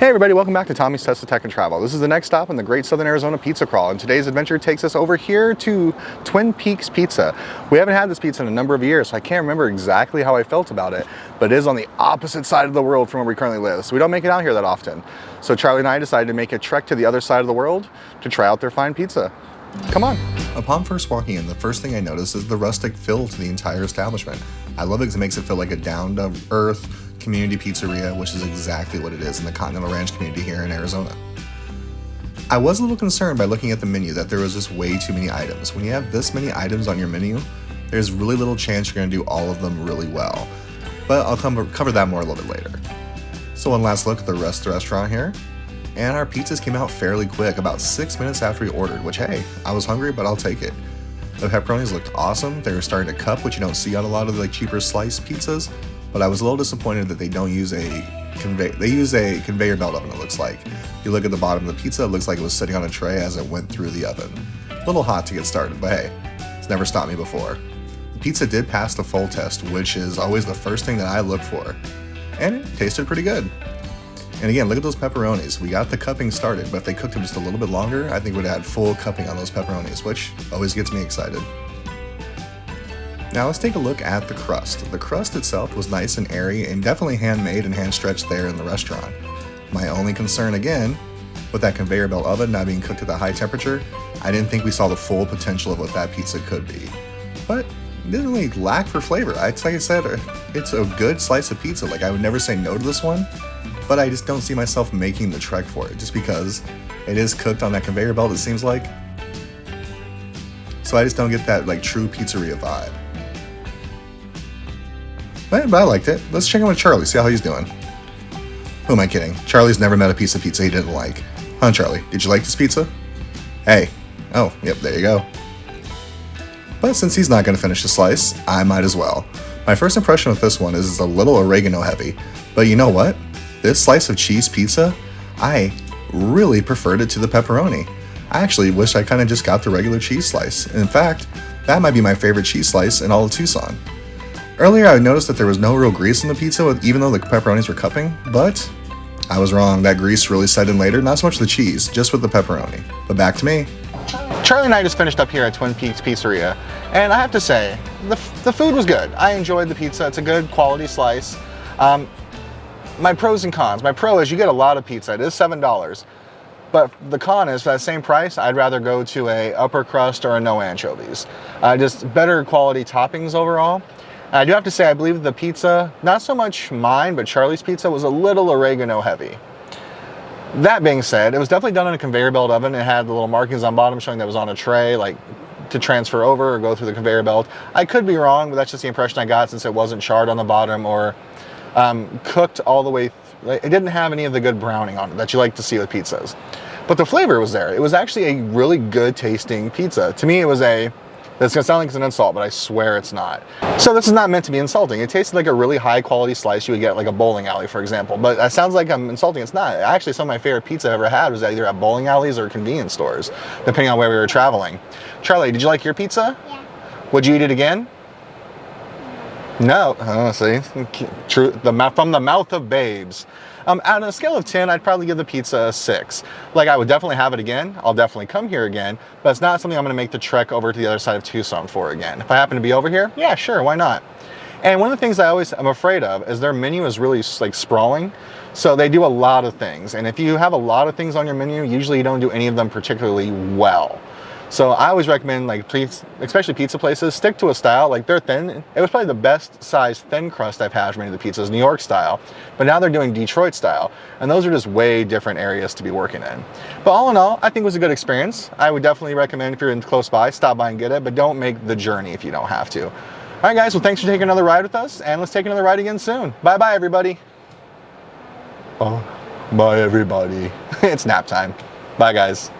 Hey everybody, welcome back to Tommy's Test of Tech and Travel. This is the next stop on the Great Southern Arizona Pizza Crawl, and today's adventure takes us over here to Twin Peaks Pizza. We haven't had this pizza in a number of years, so I can't remember exactly how I felt about it, but it is on the opposite side of the world from where we currently live, so we don't make it out here that often. So Charlie and I decided to make a trek to the other side of the world to try out their fine pizza. Come on. Upon first walking in, the first thing I noticed is the rustic feel to the entire establishment. I love it because it makes it feel like a down-to-earth community pizzeria, which is exactly what it is in the Continental Ranch community here in Arizona. I was a little concerned by looking at the menu that there was just way too many items. When you have this many items on your menu, there's really little chance you're going to do all of them really well. But I'll cover that more a little bit later. So one last look at the rest of the restaurant here. And our pizzas came out fairly quick, about 6 minutes after we ordered, which hey, I was hungry, but I'll take it. The pepperonis looked awesome. They were starting to cup, which you don't see on a lot of the cheaper sliced pizzas. But I was a little disappointed that they don't use they use a conveyor belt oven, it looks like. If you look at the bottom of the pizza, it looks like it was sitting on a tray as it went through the oven. A little hot to get started, but hey, it's never stopped me before. The pizza did pass the full test, which is always the first thing that I look for. And it tasted pretty good. And again, look at those pepperonis. We got the cupping started, but if they cooked them just a little bit longer, I think we'd have had full cupping on those pepperonis, which always gets me excited. Now let's take a look at the crust. The crust itself was nice and airy and definitely handmade and hand stretched there in the restaurant. My only concern again, with that conveyor belt oven not being cooked at a high temperature, I didn't think we saw the full potential of what that pizza could be. But it didn't really lack for flavor. Like I said, it's a good slice of pizza. Like I would never say no to this one, but I just don't see myself making the trek for it just because it is cooked on that conveyor belt, it seems like. So I just don't get that like true pizzeria vibe. But I liked it. Let's check in with Charlie, see how he's doing. Who am I kidding? Charlie's never met a piece of pizza he didn't like. Huh, Charlie? Did you like this pizza? Hey. Oh, yep, there you go. But since he's not going to finish the slice, I might as well. My first impression with this one is it's a little oregano heavy. But you know what? This slice of cheese pizza, I really preferred it to the pepperoni. I actually wish I kind of just got the regular cheese slice. In fact, that might be my favorite cheese slice in all of Tucson. Earlier I noticed that there was no real grease in the pizza, even though the pepperonis were cupping, but I was wrong. That grease really set in later, not so much the cheese, just with the pepperoni. But back to me. Charlie and I just finished up here at Twin Peaks Pizzeria, and I have to say, the food was good. I enjoyed the pizza. It's a good quality slice. My pros and cons. My pro is you get a lot of pizza. It is $7. But the con is, for that same price, I'd rather go to a upper crust or a no anchovies. Just better quality toppings overall. I do have to say, I believe the pizza, not so much mine, but Charlie's pizza was a little oregano heavy. That being said, it was definitely done in a conveyor belt oven. It had the little markings on bottom showing that it was on a tray, like to transfer over or go through the conveyor belt. I could be wrong, but that's just the impression I got since it wasn't charred on the bottom or cooked all the way. It didn't have any of the good browning on it that you like to see with pizzas. But the flavor was there. It was actually a really good tasting pizza. To me, it was that's gonna sound like it's an insult, but I swear it's not. So this is not meant to be insulting. It tasted like a really high quality slice you would get at like a bowling alley, for example. But that sounds like I'm insulting. It's not. Actually, some of my favorite pizza I ever had was either at bowling alleys or convenience stores, depending on where we were traveling. Charlie, did you like your pizza? Yeah. Would you eat it again? No. See? True. From the mouth of babes. On a scale of 10, I'd probably give the pizza a 6. Like, I would definitely have it again. I'll definitely come here again, but it's not something I'm gonna make the trek over to the other side of Tucson for again. If I happen to be over here, yeah, sure, why not? And one of the things I'm afraid of is their menu is really like sprawling. So they do a lot of things. And if you have a lot of things on your menu, usually you don't do any of them particularly well. So I always recommend, like, especially pizza places, stick to a style. Like, they're thin. It was probably the best size thin crust I've had for many of the pizzas, New York style. But now they're doing Detroit style. And those are just way different areas to be working in. But all in all, I think it was a good experience. I would definitely recommend if you're in close by, stop by and get it. But don't make the journey if you don't have to. All right, guys. Well, thanks for taking another ride with us. And let's take another ride again soon. Bye-bye, everybody. Oh, bye, everybody. It's nap time. Bye, guys.